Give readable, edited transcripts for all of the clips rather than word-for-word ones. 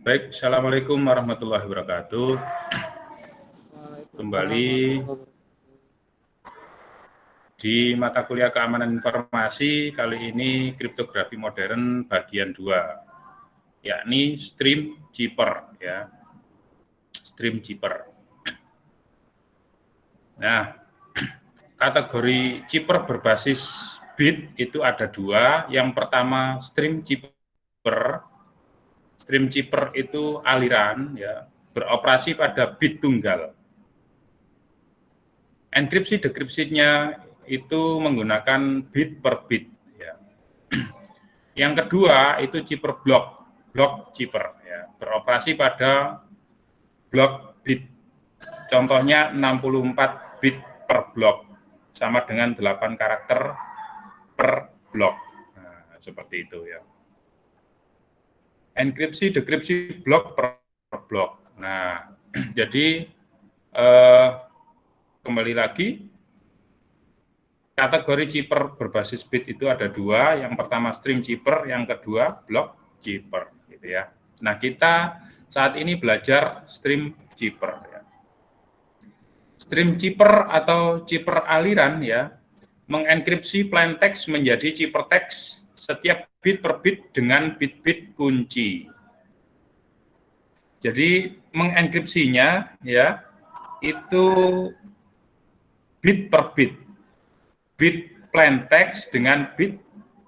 Baik, Assalamualaikum warahmatullahi wabarakatuh. Kembali di mata kuliah keamanan informasi, kali ini kriptografi modern bagian 2, yakni stream cheaper, ya. Stream cheaper. Nah, kategori cheaper berbasis bit itu ada 2. Yang pertama stream cheaper. Stream cheaper itu aliran, ya, beroperasi pada bit tunggal. Enkripsi dekripsinya itu menggunakan bit per bit, ya. Yang kedua itu cheaper block cheaper, ya, beroperasi pada blok bit. Contohnya 64 bit per blok, sama dengan 8 karakter per blok. Nah, seperti itu, ya. Enkripsi dekripsi blok per blok. Nah, jadi kembali lagi, kategori cheaper berbasis bit itu ada 2. Yang pertama stream cheaper, yang kedua block cheaper, gitu ya. Nah, kita saat ini belajar stream cheaper, ya. Stream cheaper atau cheaper aliran, ya, mengenkripsi plain text menjadi cheaper text setiap bit per bit dengan bit-bit kunci. Jadi mengenkripsinya, ya, itu bit per bit, bit plain text dengan bit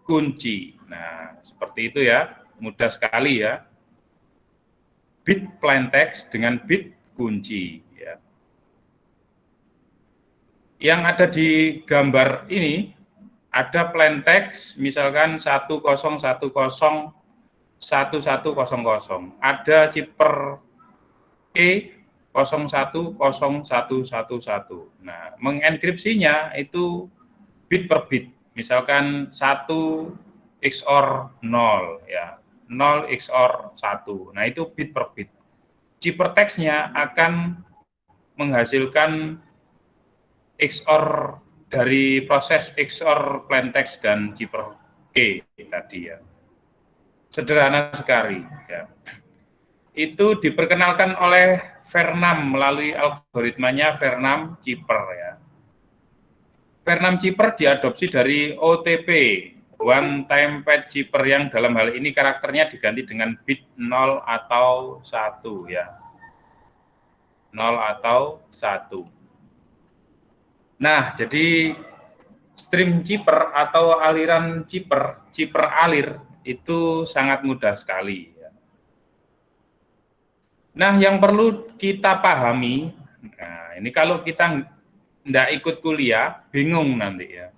kunci. Nah, seperti itu, ya, mudah sekali, ya. Bit plain text dengan bit kunci, ya. Yang ada di gambar ini ada plain text, misalkan 10101100, ada cheaper E 010111. Nah, mengenkripsinya itu bit per bit, misalkan 1 XOR 0, ya, 0 XOR 1. Nah, itu bit per bit. Cheaper text-nya akan menghasilkan XOR dari proses XOR plain text dan cheaper K tadi, ya. Sederhana sekali, ya. Itu diperkenalkan oleh Vernam melalui algoritmanya Vernam cheaper, ya. Vernam cheaper diadopsi dari OTP, one time pad cheaper, yang dalam hal ini karakternya diganti dengan bit 0 atau 1, ya. 0 atau 1. Nah, jadi stream cheaper atau aliran cheaper alir, itu sangat mudah sekali, ya. Nah, yang perlu kita pahami, nah, ini kalau kita tidak ikut kuliah, bingung nanti, ya.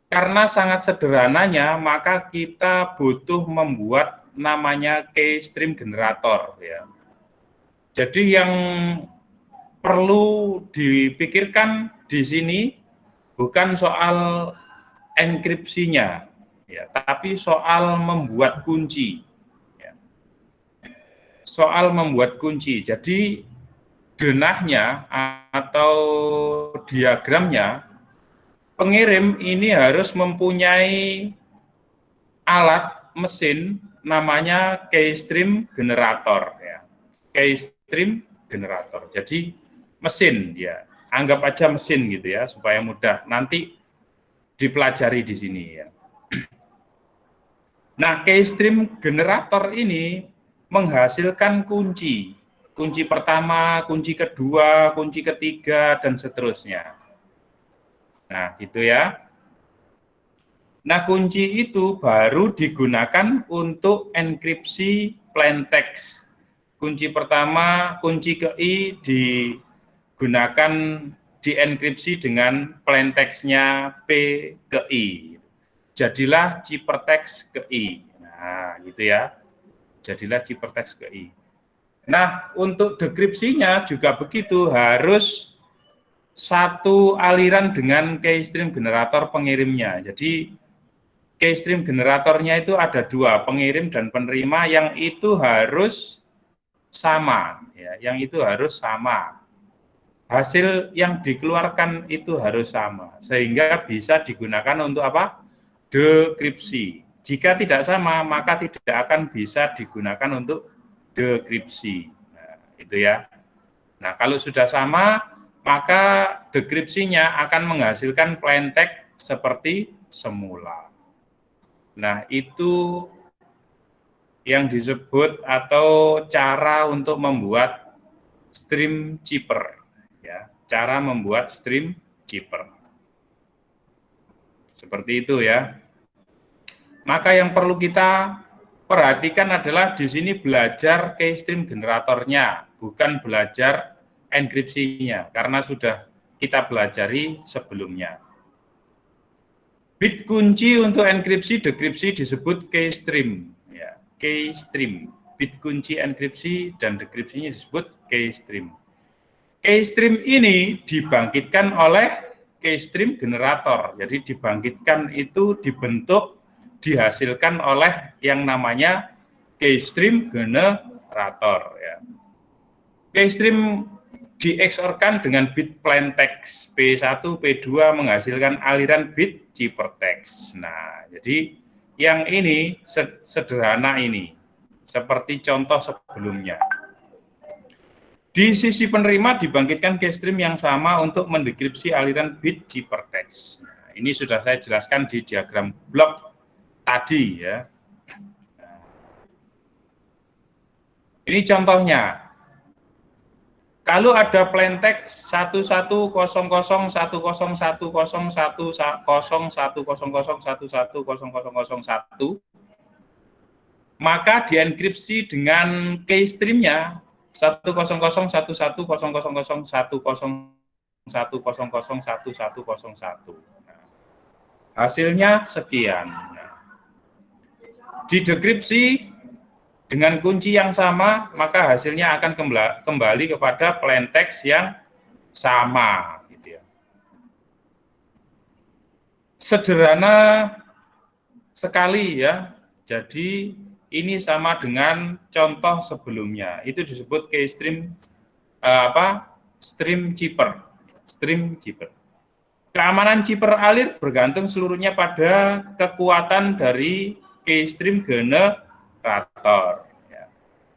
Karena sangat sederhananya, maka kita butuh membuat namanya key stream generator, ya. Jadi yang perlu dipikirkan di sini bukan soal enkripsinya, ya, tapi soal membuat kunci, ya. Soal membuat kunci. Jadi denahnya atau diagramnya, pengirim ini harus mempunyai alat mesin namanya key stream generator, ya. Key stream generator. Jadi mesin, ya. Anggap aja mesin gitu, ya, supaya mudah nanti dipelajari di sini, ya. Nah, key stream generator ini menghasilkan kunci. Kunci pertama, kunci kedua, kunci ketiga, dan seterusnya. Nah, gitu, ya. Nah, kunci itu baru digunakan untuk enkripsi plain text. Kunci pertama, kunci KEI digunakan dienkripsi dengan plain text-nya P ke I. Jadilah ciphertext ke I. Nah, gitu, ya. Jadilah ciphertext ke I. Nah, untuk dekripsinya juga begitu, harus satu aliran dengan key stream generator pengirimnya. Jadi key stream generatornya itu ada 2, pengirim dan penerima, yang itu harus sama, ya, yang itu harus sama. Hasil yang dikeluarkan itu harus sama, sehingga bisa digunakan untuk apa? Dekripsi. Jika tidak sama, maka tidak akan bisa digunakan untuk dekripsi. Nah, itu ya. Nah, kalau sudah sama, maka dekripsinya akan menghasilkan plain text seperti semula. Nah, itu yang disebut atau cara untuk membuat stream cheaper. Ya, cara membuat stream cheaper. Seperti itu ya. Maka yang perlu kita perhatikan adalah di sini belajar keystream generatornya, bukan belajar enkripsinya, karena sudah kita pelajari sebelumnya. Bit kunci untuk enkripsi dekripsi disebut keystream. Ya, keystream. Bit kunci enkripsi dan dekripsinya disebut keystream. Keystream ini dibangkitkan oleh keystream generator. Jadi dibangkitkan itu dibentuk, dihasilkan oleh yang namanya keystream generator. Ya. Keystream di-XOR-kan dengan bit plain text. P1, P2 menghasilkan aliran bit ciphertext. Nah, jadi yang ini sederhana ini, seperti contoh sebelumnya. Di sisi penerima dibangkitkan keystream yang sama untuk mendekripsi aliran bit ciphertext. Nah, ini sudah saya jelaskan di diagram blok tadi ya. Ini contohnya. Kalau ada plain text 110010101010101100110001, maka dienkripsi dengan keystreamnya 100101010101011001101. Hasilnya sekian. Didekripsi dengan kunci yang sama, maka hasilnya akan kembali kepada plain text yang sama. Gitu ya. Sederhana sekali ya. Jadi ini sama dengan contoh sebelumnya. Itu disebut keystream stream cheaper. Stream cheaper. Keamanan chipper alir bergantung seluruhnya pada kekuatan dari keystream generator. Ya.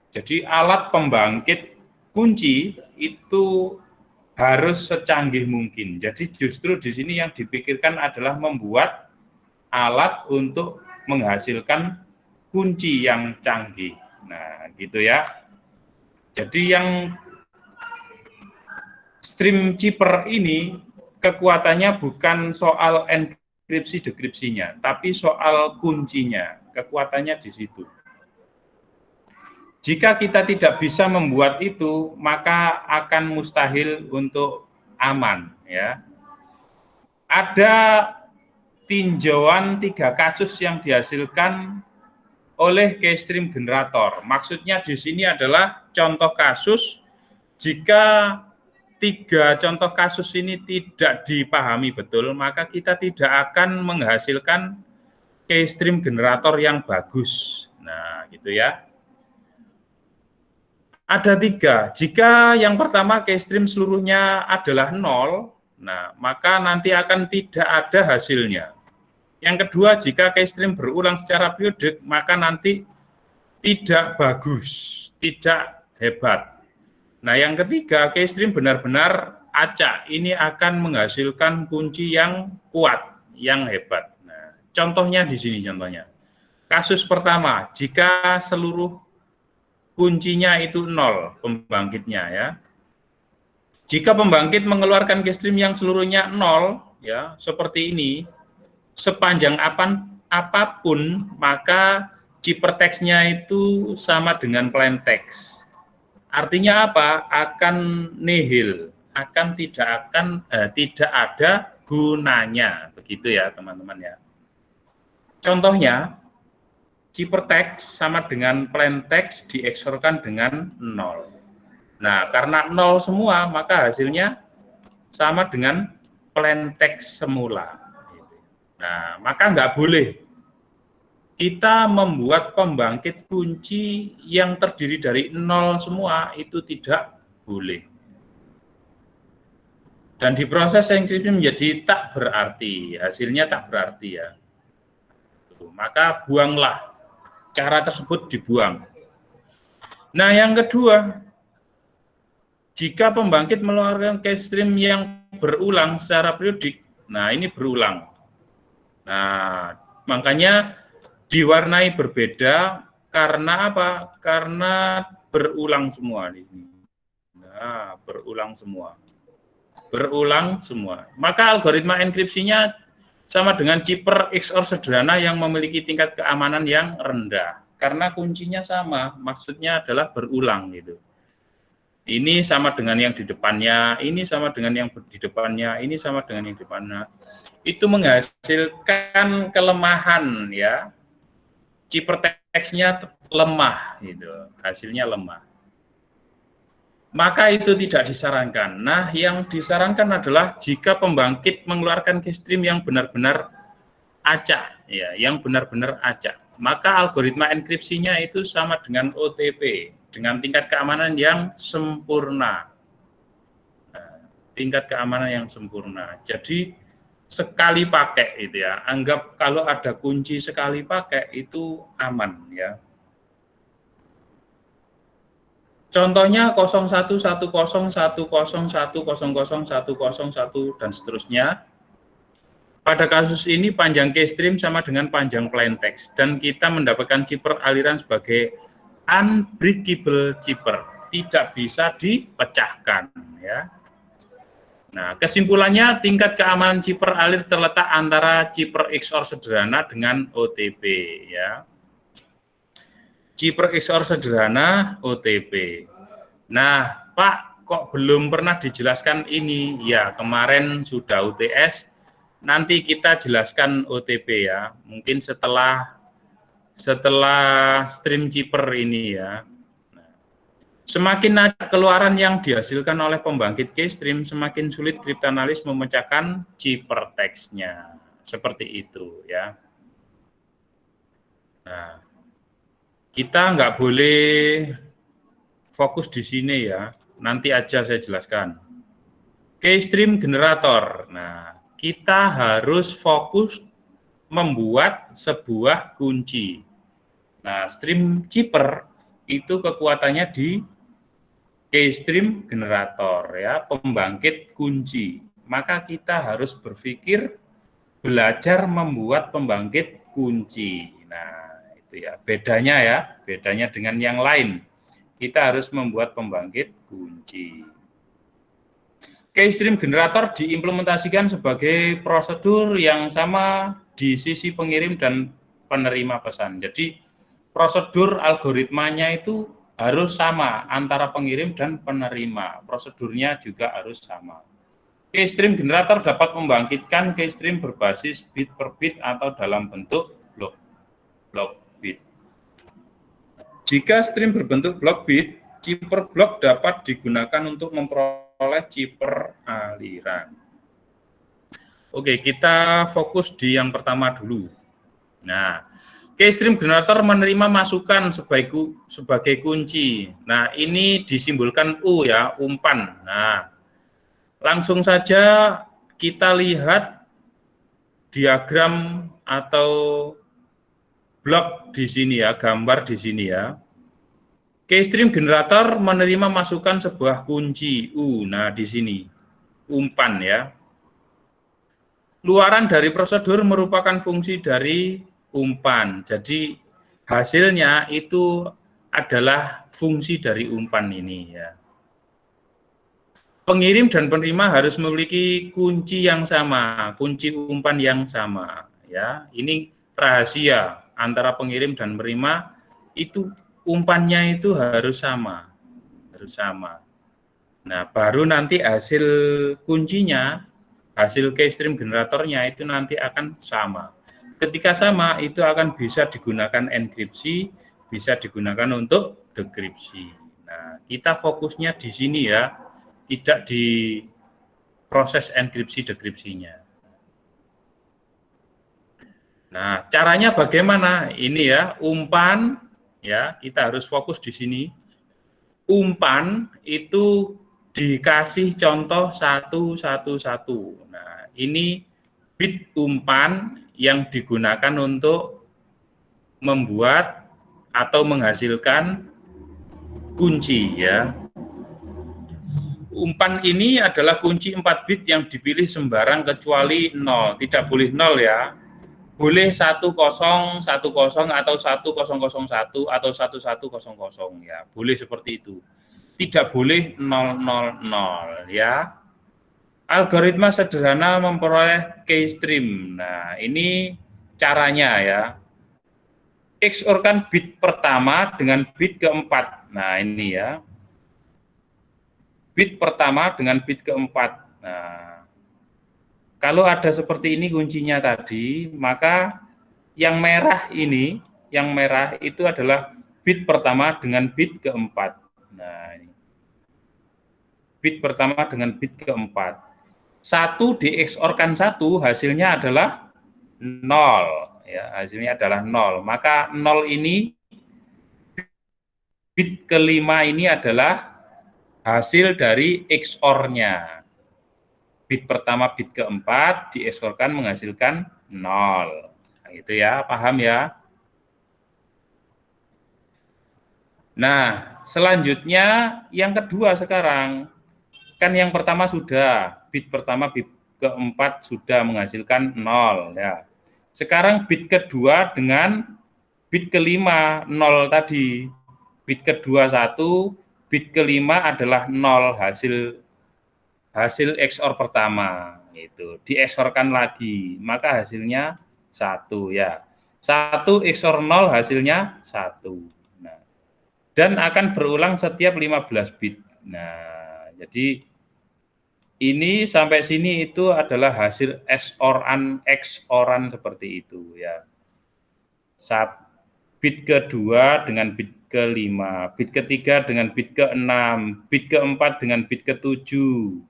Jadi alat pembangkit kunci itu harus secanggih mungkin. Jadi justru di sini yang dipikirkan adalah membuat alat untuk menghasilkan kunci yang canggih. Nah, gitu ya. Jadi yang stream cheaper ini kekuatannya bukan soal enkripsi dekripsinya, tapi soal kuncinya. Kekuatannya di situ. Jika kita tidak bisa membuat itu, maka akan mustahil untuk aman. Ya. Ada tinjauan 3 kasus yang dihasilkan oleh keystream generator. Maksudnya di sini adalah contoh kasus jika 3 contoh kasus ini tidak dipahami betul, maka kita tidak akan menghasilkan keystream generator yang bagus. Nah, gitu ya. Ada 3. Jika yang pertama keystream seluruhnya adalah 0, nah maka nanti akan tidak ada hasilnya. Yang kedua, jika keystream berulang secara periodik, maka nanti tidak bagus, tidak hebat. Nah, yang ketiga, keystream benar-benar acak. Ini akan menghasilkan kunci yang kuat, yang hebat. Nah, contohnya di sini contohnya. Kasus pertama, jika seluruh kuncinya itu 0, pembangkitnya ya. Jika pembangkit mengeluarkan keystream yang seluruhnya 0, ya, seperti ini, sepanjang apapun, maka ciphertext-nya itu sama dengan plain text. Artinya apa? Akan nihil, tidak ada gunanya. Begitu ya, teman-teman ya. Contohnya, ciphertext sama dengan plain text di-XOR-kan dengan 0. Nah, karena 0 semua, maka hasilnya sama dengan plain text semula. Nah, maka nggak boleh kita membuat pembangkit kunci yang terdiri dari 0 semua, itu tidak boleh. Dan di proses enkripsi menjadi tak berarti, hasilnya tak berarti ya. Maka buanglah, cara tersebut dibuang. Nah, yang kedua, jika pembangkit mengeluarkan cache stream yang berulang secara periodik, nah ini berulang. Nah, makanya diwarnai berbeda karena apa? Karena berulang semua di sini. Nah, berulang semua. Berulang semua. Maka algoritma enkripsinya sama dengan chipper XOR sederhana yang memiliki tingkat keamanan yang rendah. Karena kuncinya sama, maksudnya adalah berulang gitu. Ini sama dengan yang di depannya, ini sama dengan yang di depannya, ini sama dengan yang di depannya. Itu menghasilkan kelemahan ya. Ciphertext-nya lemah gitu, hasilnya lemah. Maka itu tidak disarankan. Nah, yang disarankan adalah jika pembangkit mengeluarkan cache stream yang benar-benar acak, ya, yang benar-benar acak, maka algoritma enkripsinya itu sama dengan OTP, dengan tingkat keamanan yang sempurna. Nah, tingkat keamanan yang sempurna. Jadi sekali pakai itu ya, anggap kalau ada kunci sekali pakai itu aman ya. Contohnya 011010101010 dan seterusnya. Pada kasus ini panjang cache stream sama dengan panjang plain text dan kita mendapatkan chipper aliran sebagai unbreakable chipper, tidak bisa dipecahkan ya. Nah, kesimpulannya tingkat keamanan chipper alir terletak antara chipper XOR sederhana dengan OTP ya. Chipper XOR sederhana OTP. Nah, Pak, kok belum pernah dijelaskan ini? Ya, kemarin sudah UTS, nanti kita jelaskan OTP ya. Mungkin setelah stream chipper ini ya. Semakin acak keluaran yang dihasilkan oleh pembangkit cache stream, semakin sulit kriptanalis memecahkan ciphertext-nya. Seperti itu ya. Nah, kita nggak boleh fokus di sini ya, nanti aja saya jelaskan. Cache stream generator. Nah, kita harus fokus membuat sebuah kunci. Nah, stream chipper itu kekuatannya di cache stream generator ya, pembangkit kunci. Maka kita harus berpikir belajar membuat pembangkit kunci. Nah, ya, bedanya dengan yang lain. Kita harus membuat pembangkit kunci. Cache stream generator diimplementasikan sebagai prosedur yang sama di sisi pengirim dan penerima pesan. Jadi prosedur algoritmanya itu harus sama antara pengirim dan penerima. Prosedurnya juga harus sama. Cache stream generator dapat membangkitkan cache stream berbasis bit per bit atau dalam bentuk blok bit. Jika stream berbentuk blok bit, chipper blok dapat digunakan untuk memperoleh chipper aliran. Oke, kita fokus di yang pertama dulu. Nah, cache stream generator menerima masukan sebagai kunci. Nah, ini disimbolkan U ya, umpan. Nah, langsung saja kita lihat diagram atau blok di sini ya, gambar di sini ya. Cache stream generator menerima masukan sebuah kunci U. Nah, di sini umpan ya. Luaran dari prosedur merupakan fungsi dari umpan. Jadi hasilnya itu adalah fungsi dari umpan ini ya. Pengirim dan penerima harus memiliki kunci yang sama, kunci umpan yang sama ya. Ini rahasia antara pengirim dan penerima, itu umpannya itu harus sama. Nah, baru nanti hasil kuncinya, hasil cache stream generatornya itu nanti akan sama. Ketika sama, itu akan bisa digunakan enkripsi, bisa digunakan untuk dekripsi. Nah, kita fokusnya di sini ya, tidak di proses enkripsi dekripsinya. Nah, caranya bagaimana? Ini ya, umpan ya, kita harus fokus di sini. Umpan itu dikasih contoh 111. Nah, ini bit umpan yang digunakan untuk membuat atau menghasilkan kunci ya. Umpan ini adalah kunci 4 bit yang dipilih sembarang kecuali 0, tidak boleh 0 ya. Boleh 1010 atau 1001 atau 1100 ya, boleh seperti itu. Tidak boleh 000 ya. Algoritma sederhana memperoleh keystream. Nah, ini caranya ya. XOR-kan bit pertama dengan bit keempat. Nah, ini ya. Bit pertama dengan bit keempat. Nah, kalau ada seperti ini kuncinya tadi, maka yang merah ini, yang merah itu adalah bit pertama dengan bit keempat. Nah, ini. Bit pertama dengan bit keempat. 1 di XOR-kan 1 hasilnya adalah 0. Ya, hasilnya adalah 0. Maka 0 ini, bit kelima ini adalah hasil dari XOR-nya. Bit pertama, bit keempat, di XOR-kan menghasilkan 0. Nah, itu ya, paham ya? Nah, selanjutnya yang kedua sekarang. Kan yang pertama sudah, bit pertama, bit keempat sudah menghasilkan 0 ya. Sekarang bit kedua dengan bit kelima 0 tadi. Bit kedua 1, bit kelima adalah 0 hasil XOR pertama itu. Di XOR-kan lagi, maka hasilnya 1 ya. 1 XOR 0 hasilnya 1. Nah, dan akan berulang setiap 15 bit. Nah, jadi ini sampai sini itu adalah hasil XOR-an seperti itu ya. Bit kedua dengan bit kelima, bit ketiga dengan bit keenam, bit keempat dengan bit ketujuh,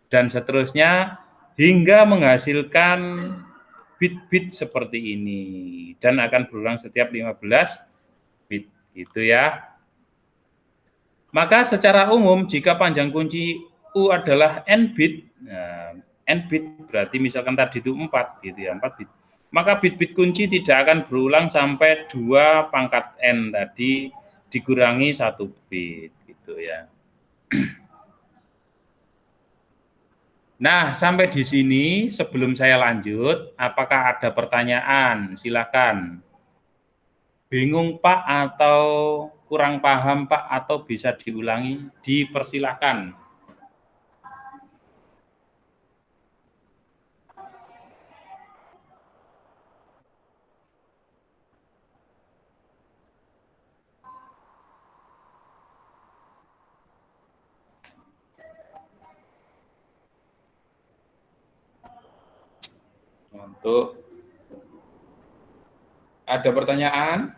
dan seterusnya hingga menghasilkan bit-bit seperti ini, dan akan berulang setiap 15 bit gitu ya. Maka secara umum jika panjang kunci U adalah n bit, nah, n bit berarti misalkan tadi itu 4 gitu ya, 4 bit. Maka bit-bit kunci tidak akan berulang sampai 2 pangkat n tadi dikurangi 1 bit gitu ya. Nah, sampai di sini sebelum saya lanjut, apakah ada pertanyaan? Silakan. Bingung Pak atau kurang paham Pak atau bisa diulangi? Dipersilahkan. Untuk ada pertanyaan?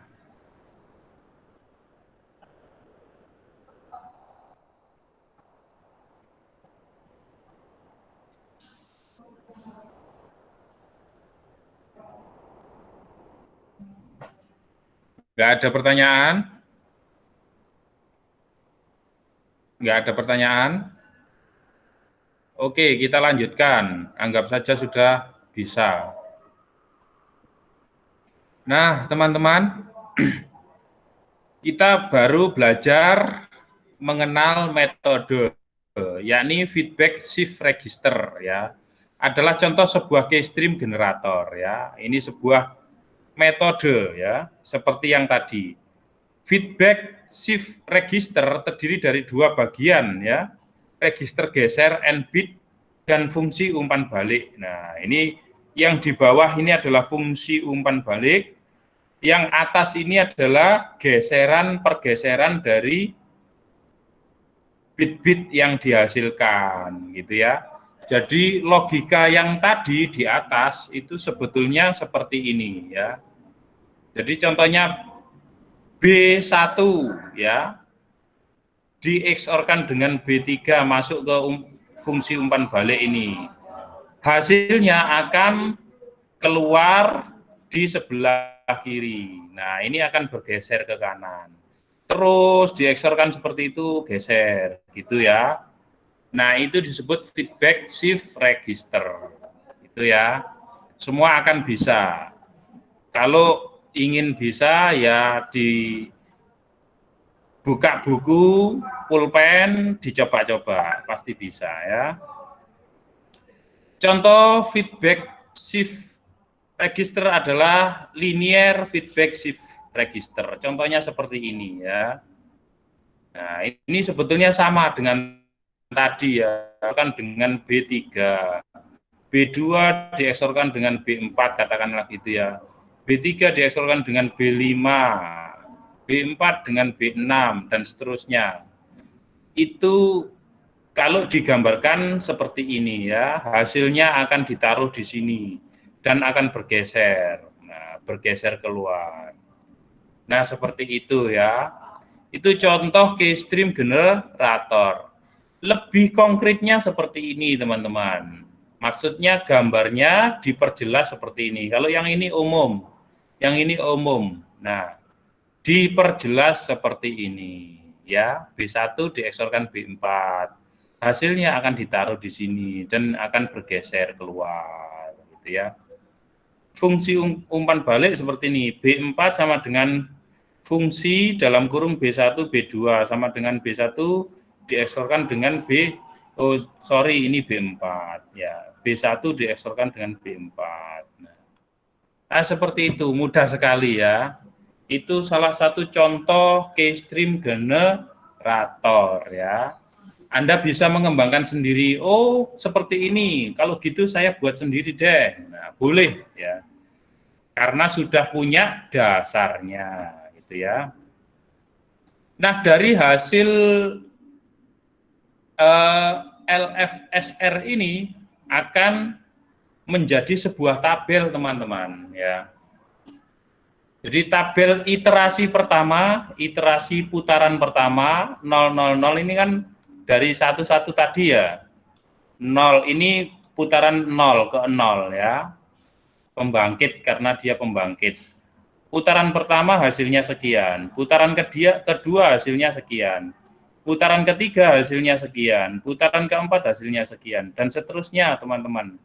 Nggak ada pertanyaan? Nggak ada pertanyaan? Oke, kita lanjutkan. Anggap saja sudah bisa. Nah, teman-teman, kita baru belajar mengenal metode, yakni feedback shift register ya. Adalah contoh sebuah keystream generator ya. Ini sebuah metode ya, seperti yang tadi. Feedback shift register terdiri dari 2 bagian ya. Register geser n bit dan fungsi umpan balik. Nah, ini yang di bawah ini adalah fungsi umpan balik. Yang atas ini adalah pergeseran dari bit-bit yang dihasilkan gitu ya. Jadi logika yang tadi di atas itu sebetulnya seperti ini ya. Jadi contohnya B1 ya, di XOR-kan dengan B3 masuk ke fungsi umpan balik ini. Hasilnya akan keluar di sebelah kiri. Nah, ini akan bergeser ke kanan. Terus di XOR-kan seperti itu, geser gitu ya. Nah, itu disebut feedback shift register. Itu ya. Semua akan bisa. Kalau ingin bisa ya dibuat buka buku, pulpen, dicoba-coba, pasti bisa ya. Contoh feedback shift register adalah linear feedback shift register. Contohnya seperti ini ya. Nah, ini sebetulnya sama dengan tadi ya, kan dengan B3. B2 dieksorkan dengan B4, katakanlah gitu ya. B3 dieksorkan dengan B5, B4 dengan B6, dan seterusnya. Itu kalau digambarkan seperti ini ya, hasilnya akan ditaruh di sini dan akan bergeser. Nah, bergeser keluar. Nah, seperti itu ya. Itu contoh keystream generator. Lebih konkretnya seperti ini, teman-teman. Maksudnya gambarnya diperjelas seperti ini. Kalau yang ini umum, yang ini umum. Nah, diperjelas seperti ini ya. B1 dieksorkan B4. Hasilnya akan ditaruh di sini dan akan bergeser keluar gitu ya. Fungsi umpan balik seperti ini. B4 sama dengan fungsi dalam kurung B1 B2 sama dengan B1 dieksorkan dengan ini B4 ya. B1 dieksorkan dengan B4. Nah, seperti itu, mudah sekali ya. Itu salah satu contoh keystream generator ya. Anda bisa mengembangkan sendiri. Oh, seperti ini. Kalau gitu saya buat sendiri deh. Nah, boleh ya. Karena sudah punya dasarnya gitu ya. Nah, dari hasil LFSR ini akan menjadi sebuah tabel, teman-teman ya. Jadi tabel iterasi pertama, iterasi putaran pertama 000 ini kan dari 11 tadi ya. 0 ini putaran 0 ke 0 ya. Pembangkit karena dia pembangkit. Putaran pertama hasilnya sekian, putaran kedua hasilnya sekian, putaran ketiga hasilnya sekian, putaran keempat hasilnya sekian, dan seterusnya, teman-teman.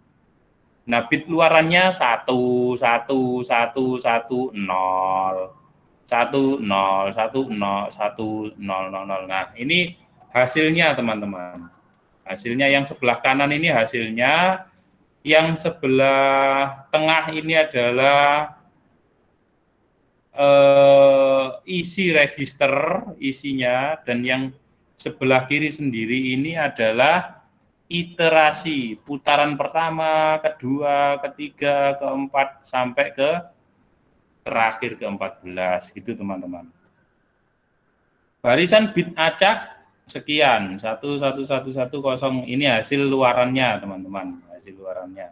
Nah, bit luarannya 1, 1, 1, 1, 0, 1, 0, 1, 0, 1, 0, 0, 0. Nah, ini hasilnya, teman-teman. Hasilnya yang sebelah kanan ini hasilnya, yang sebelah tengah ini adalah isi register isinya, dan yang sebelah kiri sendiri ini adalah iterasi putaran pertama, kedua, ketiga, keempat sampai ke terakhir ke-14 gitu, teman-teman. Barisan bit acak sekian 11110, ini hasil luarannya, teman-teman, hasil luarannya.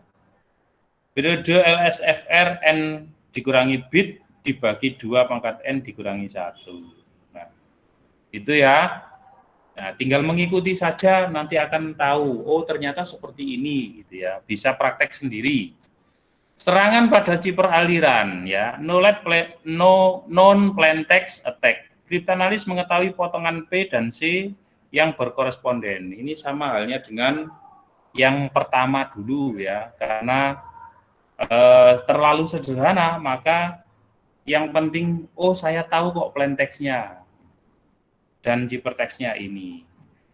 Periode LSFR N dikurangi bit dibagi 2 pangkat N dikurangi 1. Nah, itu ya. Nah, tinggal mengikuti saja, nanti akan tahu, oh ternyata seperti ini gitu ya. Bisa praktek sendiri. Serangan pada chipper aliran ya, non plain text attack. Kriptanalis mengetahui potongan P dan C yang berkoresponden. Ini sama halnya dengan yang pertama dulu ya, karena terlalu sederhana, maka yang penting, oh saya tahu kok plain text-nya dan hypertext-nya ini.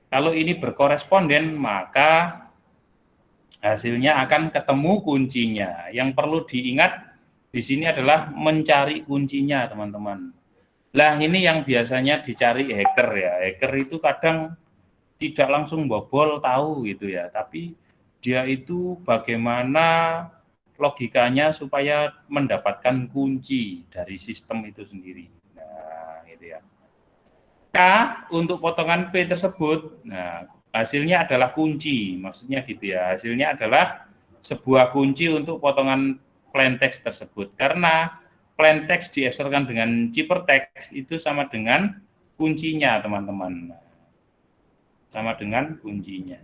Kalau ini berkoresponden, maka hasilnya akan ketemu kuncinya. Yang perlu diingat di sini adalah mencari kuncinya, teman-teman. Lah ini yang biasanya dicari hacker ya. Hacker itu kadang tidak langsung bobol tahu gitu ya, tapi dia itu bagaimana logikanya supaya mendapatkan kunci dari sistem itu sendiri. Nah, gitu ya. K untuk potongan P tersebut, nah hasilnya adalah kunci, maksudnya gitu ya. Hasilnya adalah sebuah kunci untuk potongan plain text tersebut. Karena plain text dieksorkan dengan hypertext itu sama dengan kuncinya, teman-teman. Sama dengan kuncinya.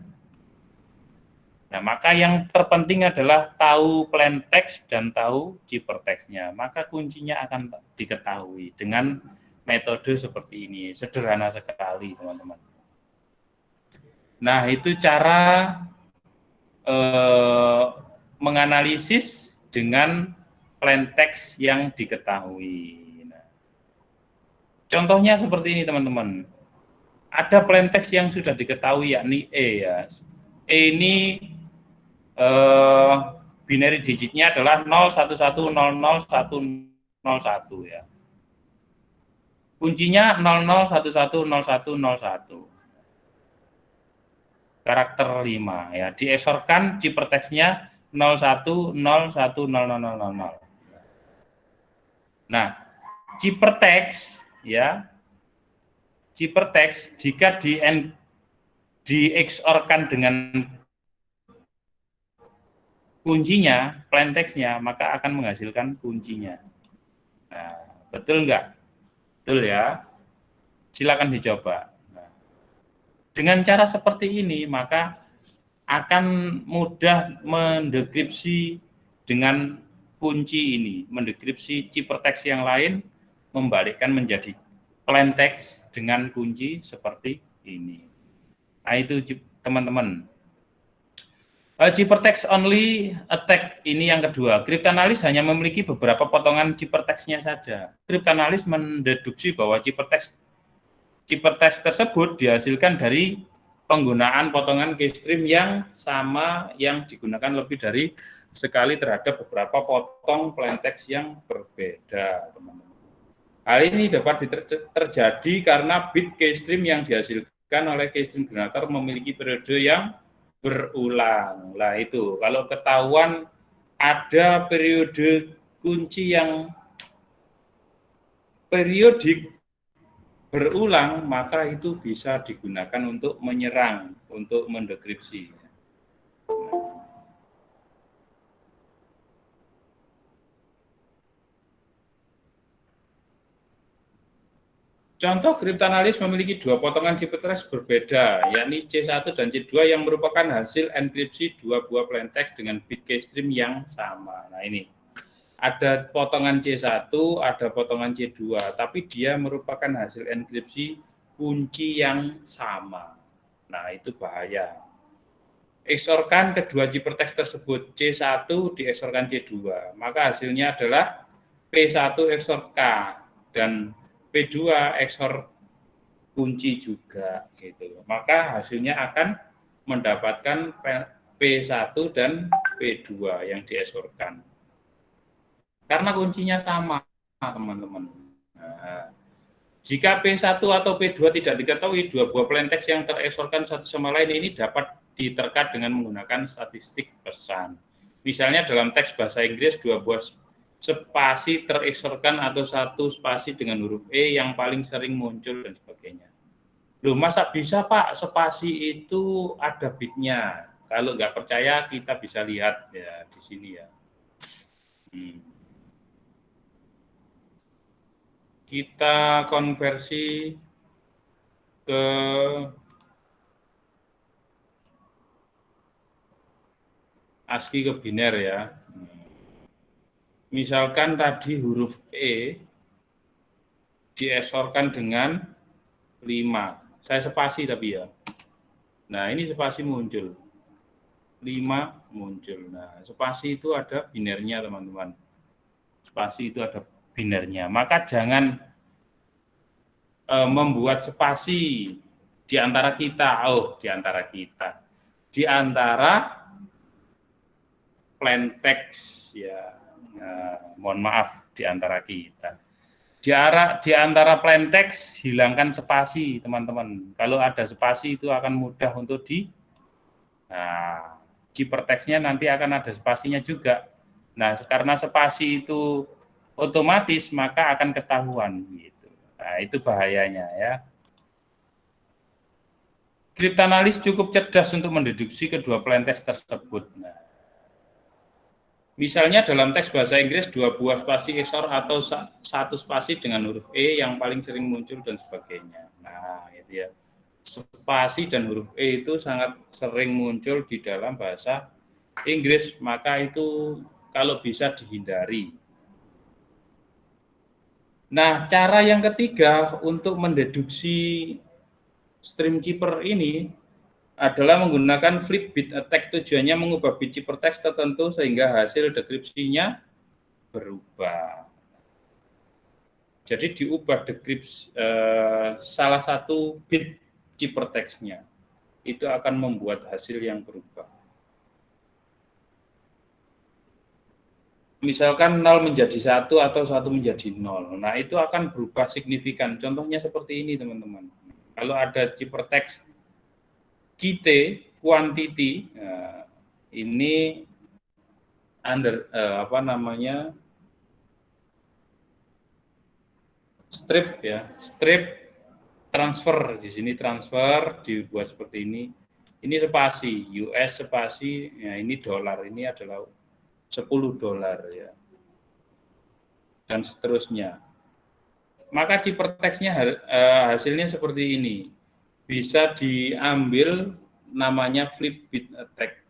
Nah, maka yang terpenting adalah tahu plain text dan tahu hypertext-nya. Maka kuncinya akan diketahui dengan metode seperti ini. Sederhana sekali, teman-teman. Nah, itu cara menganalisis dengan plain text yang diketahui. Nah, Contohnya seperti ini teman-teman. Ada plaintext yang sudah diketahui yakni E ya. E ini binary digitnya adalah 01100101 ya. Kuncinya 00110101. Karakter 5 ya. Diesorkan ciphertextnya 01010000. Nah, ciphertext ya. Ciphertext jika di-XOR-kan dengan kuncinya, plaintextnya, maka akan menghasilkan kuncinya. Nah, betul nggak? Betul ya? Silakan dicoba. Nah, dengan cara seperti ini, maka akan mudah mendekripsi dengan kunci ini, mendekripsi ciphertext yang lain, membalikkan menjadi plaintext dengan kunci seperti ini. Nah, itu teman-teman. Ciphertext only attack ini yang kedua. Cryptanalysis hanya memiliki beberapa potongan ciphertext-nya saja. Cryptanalysis mendeduksi bahwa ciphertext tersebut dihasilkan dari penggunaan potongan keystream yang sama yang digunakan lebih dari sekali terhadap beberapa potong plaintext yang berbeda, teman-teman. Hal ini dapat terjadi karena bit keystream yang dihasilkan oleh keystream generator memiliki periode yang berulang. Lah itu, kalau ketahuan ada periode kunci yang periodik berulang, maka itu bisa digunakan untuk menyerang, untuk mendekripsi. Contoh cryptanalysis memiliki dua potongan ciphertext berbeda, yakni C1 dan C2 yang merupakan hasil enkripsi dua buah plaintext dengan bit keystream yang sama. Nah ini, ada potongan C1, ada potongan C2, tapi dia merupakan hasil enkripsi kunci yang sama. Nah itu bahaya. XOR-kan kedua ciphertext tersebut, C1 di-XOR-kan C2, maka hasilnya adalah P1 XOR K, dan P2 XOR kunci juga gitu. Maka hasilnya akan mendapatkan P1 dan P2 yang di-XOR-kan. Karena kuncinya sama, teman-teman. Nah, jika P1 atau P2 tidak diketahui, dua buah plaintext yang ter-XOR-kan satu sama lain ini dapat diterka dengan menggunakan statistik pesan. Misalnya dalam teks bahasa Inggris, dua buah spasi ter-XOR-kan atau satu spasi dengan huruf E yang paling sering muncul dan sebagainya. Loh, masa bisa Pak spasi itu ada bitnya? Kalau nggak percaya kita bisa lihat ya di sini ya. Kita konversi ke ASCII ke biner ya. Misalkan tadi huruf E di-XOR-kan dengan 5. Saya spasi tapi ya. Nah, ini spasi muncul. 5 muncul. Nah, spasi itu ada binernya, teman-teman. Spasi itu ada binernya. Maka jangan membuat spasi di antara kita. Di antara plaintext ya. Mohon maaf, di antara kita. Di antara plaintext hilangkan spasi, teman-teman. Kalau ada spasi itu akan mudah untuk ciphertext-nya nanti akan ada spasinya juga. Nah, karena spasi itu otomatis maka akan ketahuan gitu. Nah, itu bahayanya ya. Cryptanalysis cukup cerdas untuk mendeduksi kedua plaintext tersebut. Nah, misalnya dalam teks bahasa Inggris dua buah spasi XOR atau satu spasi dengan huruf E yang paling sering muncul dan sebagainya. Nah, itu ya. Spasi dan huruf E itu sangat sering muncul di dalam bahasa Inggris, maka itu kalau bisa dihindari. Nah, cara yang ketiga untuk mendeduksi stream cipher ini adalah menggunakan flip bit attack. Tujuannya mengubah bit ciphertext tertentu sehingga hasil dekripsinya berubah. Jadi diubah decrypt salah satu bit ciphertext-nya. Itu akan membuat hasil yang berubah. Misalkan 0 menjadi 1 atau 1 menjadi 0. Nah, itu akan berubah signifikan. Contohnya seperti ini, teman-teman. Kalau ada ciphertext QT, quantity, nah, ini strip ya, strip transfer. Di sini transfer dibuat seperti ini. Ini spasi, US spasi, ya ini dolar, ini adalah $10 ya. Dan seterusnya. Maka ciphertext-nya hasilnya seperti ini. Bisa diambil namanya flip bit attack.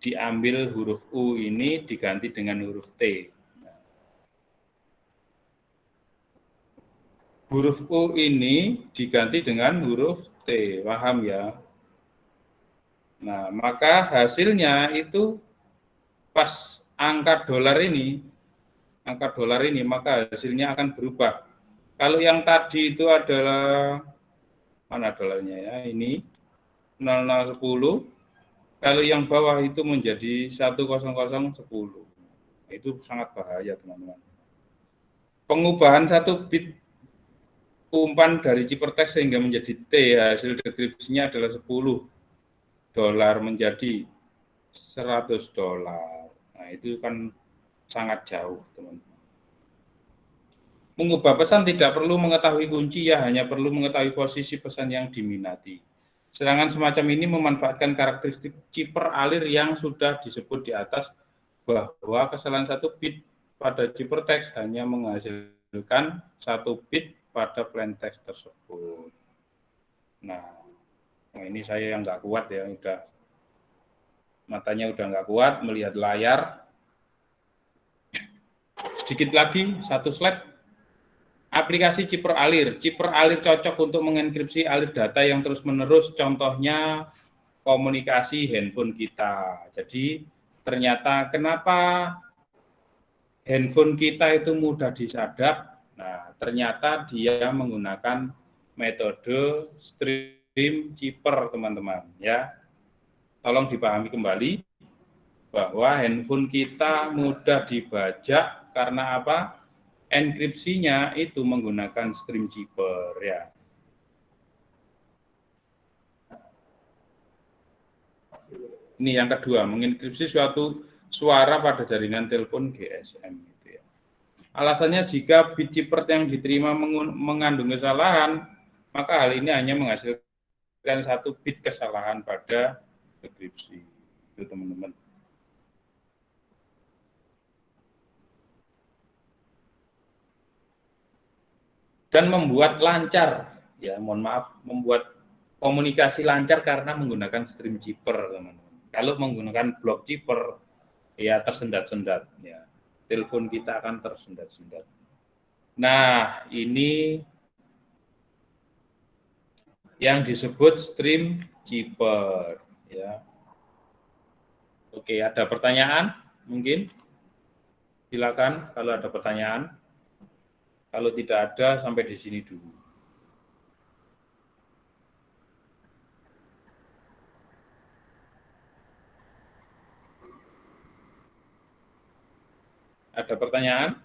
Diambil huruf U ini diganti dengan huruf T. Huruf U ini diganti dengan huruf T, paham ya? Nah, maka hasilnya itu pas angka dolar ini, maka hasilnya akan berubah. Kalau yang tadi itu adalah, mana dolarnya ya, ini 0010, kalau yang bawah itu menjadi 10010. Itu sangat bahaya, teman-teman. Pengubahan 1 bit umpan dari ciphertext sehingga menjadi T, hasil deskripsinya adalah $10 menjadi $100. Nah, itu kan sangat jauh, teman-teman. Mengubah pesan tidak perlu mengetahui kunci, ya hanya perlu mengetahui posisi pesan yang diminati. Serangan semacam ini memanfaatkan karakteristik cipher alir yang sudah disebut di atas, bahwa kesalahan 1 bit pada ciphertext hanya menghasilkan 1 bit pada plaintext tersebut. Nah, ini saya yang nggak kuat ya, matanya udah nggak kuat melihat layar. Sedikit lagi, satu slide. Aplikasi cipher alir. Cipher alir cocok untuk mengenkripsi alir data yang terus-menerus, contohnya komunikasi handphone kita. Jadi ternyata kenapa handphone kita itu mudah disadap? Nah, ternyata dia menggunakan metode stream cipher, teman-teman, ya. Tolong dipahami kembali bahwa handphone kita mudah dibajak karena apa? Enkripsinya itu menggunakan stream cipher, ya. Ini yang kedua, mengenkripsi suatu suara pada jaringan telepon GSM. Gitu ya. Alasannya jika bit cipher yang diterima mengandung kesalahan, maka hal ini hanya menghasilkan 1 bit kesalahan pada enkripsi. Itu, teman-teman. Dan membuat lancar, ya mohon maaf, membuat komunikasi lancar karena menggunakan stream cipher, teman-teman. Kalau menggunakan block cipher, ya tersendat-sendat, ya telepon kita akan tersendat-sendat. Nah, ini yang disebut stream cipher, ya. Oke, ada pertanyaan? Mungkin silakan kalau ada pertanyaan. Kalau tidak ada, sampai di sini dulu. Ada pertanyaan?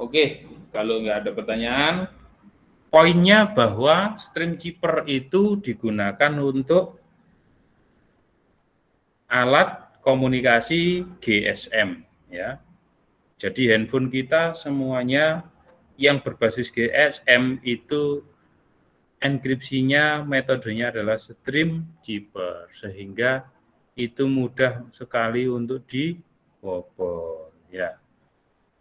Oke, kalau nggak ada pertanyaan, poinnya bahwa stream cipher itu digunakan untuk alat komunikasi GSM, ya. Jadi handphone kita semuanya yang berbasis GSM itu enkripsinya metodenya adalah stream cipher, sehingga itu mudah sekali untuk dibobol, ya.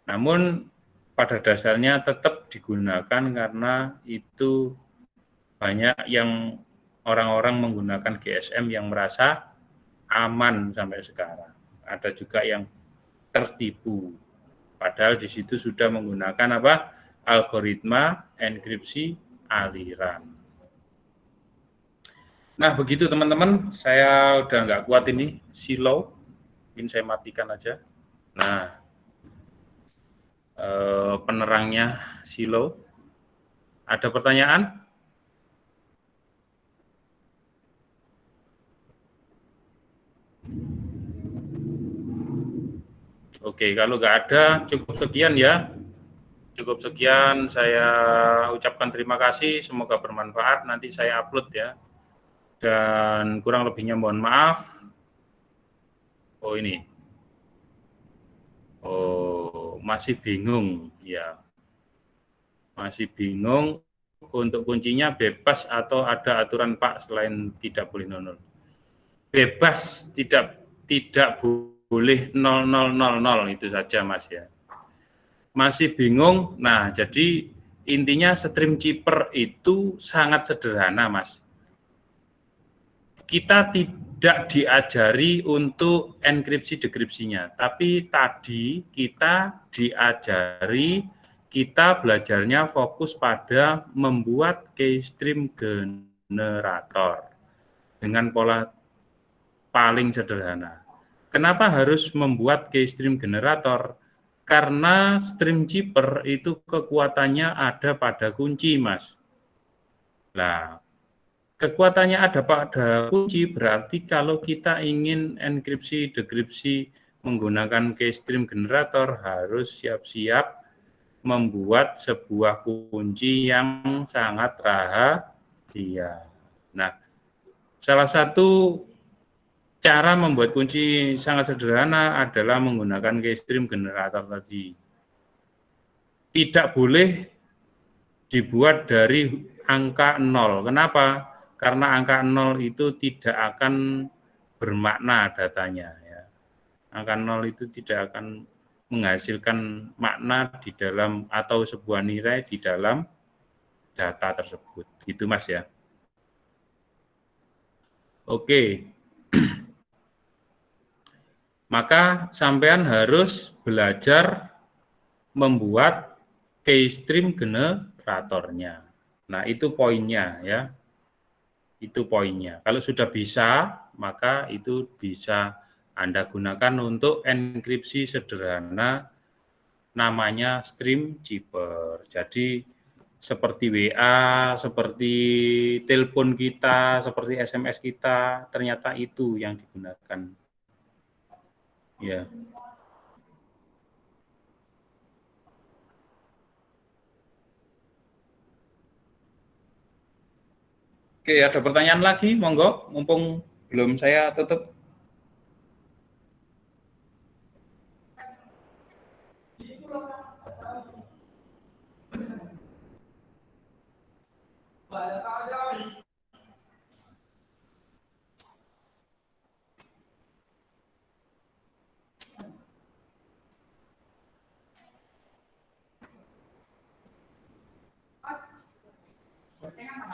Namun pada dasarnya tetap digunakan karena itu banyak yang orang-orang menggunakan GSM yang merasa aman sampai sekarang. Ada juga yang tertipu. Padahal di situ sudah menggunakan apa? Algoritma enkripsi aliran. Nah, begitu teman-teman. Saya udah nggak kuat ini, silau. Mungkin saya matikan aja. Nah, penerangnya silo. Ada pertanyaan? Oke, kalau nggak ada, cukup sekian ya. Cukup sekian, saya ucapkan terima kasih, semoga bermanfaat, nanti saya upload ya. Dan kurang lebihnya mohon maaf. Oh ini, oh masih bingung ya, masih bingung untuk kuncinya bebas atau ada aturan Pak selain tidak boleh 00. Bebas, tidak boleh 0000 itu saja Mas ya. Masih bingung. Nah, jadi intinya stream cheaper itu sangat sederhana, Mas. Kita tidak diajari untuk enkripsi dekripsinya, tapi tadi kita diajari, kita belajarnya fokus pada membuat keystream generator dengan pola paling sederhana. Kenapa harus membuat keystream generator? Karena stream cheaper itu kekuatannya ada pada kunci, Mas. Nah, kekuatannya ada pada kunci berarti kalau kita ingin enkripsi, dekripsi menggunakan keystream generator harus siap-siap membuat sebuah kunci yang sangat rahasia. Nah, salah satu cara membuat kunci sangat sederhana adalah menggunakan keystream generator tadi. Tidak boleh dibuat dari angka 0. Kenapa? Karena angka 0 itu tidak akan bermakna datanya. Ya. Angka 0 itu tidak akan menghasilkan makna di dalam atau sebuah nilai di dalam data tersebut. Gitu Mas ya. Oke. Maka sampean harus belajar membuat keystream generatornya. Nah, itu poinnya ya. Itu poinnya. Kalau sudah bisa, maka itu bisa Anda gunakan untuk enkripsi sederhana namanya stream cheaper. Jadi seperti WA, seperti telepon kita, seperti SMS kita, ternyata itu yang digunakan. Ya. Oke, ada pertanyaan lagi, monggo, mumpung belum saya tutup.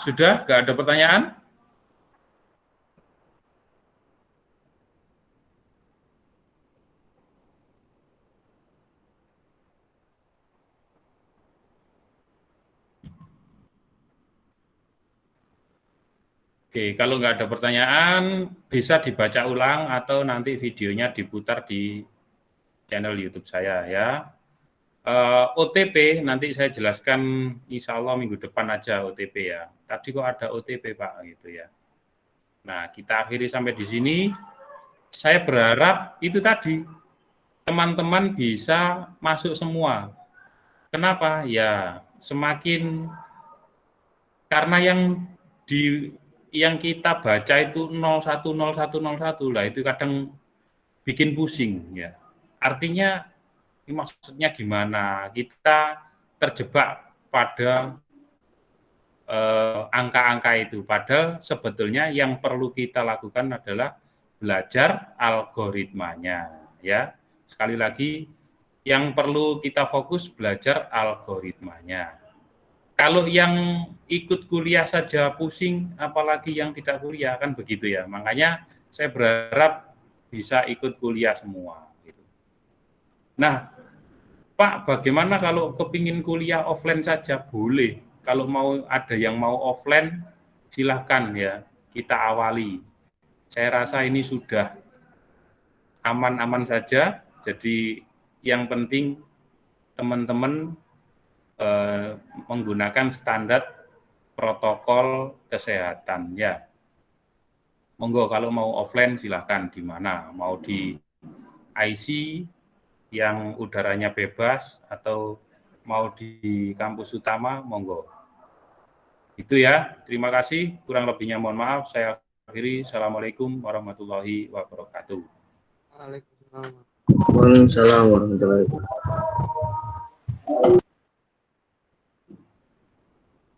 Sudah, nggak ada pertanyaan? Oke, kalau nggak ada pertanyaan, bisa dibaca ulang atau nanti videonya diputar di channel YouTube saya ya. OTP nanti saya jelaskan insya Allah minggu depan aja OTP ya. Tadi kok ada OTP Pak gitu ya. Nah, kita akhiri sampai di sini. Saya berharap itu tadi teman-teman bisa masuk semua. Kenapa? Ya, semakin karena yang kita baca itu 010101 lah itu kadang bikin pusing ya. Artinya maksudnya gimana? Kita terjebak pada angka-angka itu. Padahal sebetulnya yang perlu kita lakukan adalah belajar algoritmanya ya. Sekali lagi yang perlu kita fokus belajar algoritmanya. Kalau yang ikut kuliah saja pusing, apalagi yang tidak kuliah, kan begitu ya. Makanya saya berharap bisa ikut kuliah semua. Gitu. Nah, Pak, bagaimana kalau kepingin kuliah offline saja? Boleh. Kalau mau ada yang mau offline, silahkan ya, kita awali. Saya rasa ini sudah aman-aman saja. Jadi yang penting teman-teman menggunakan standar protokol kesehatan ya. Monggo kalau mau offline silahkan di mana, mau di IC yang udaranya bebas atau mau di kampus utama, monggo. Itu ya, terima kasih. Kurang lebihnya mohon maaf. Saya akhiri. Assalamualaikum warahmatullahi wabarakatuh. Waalaikumsalam warahmatullahi wabarakatuh.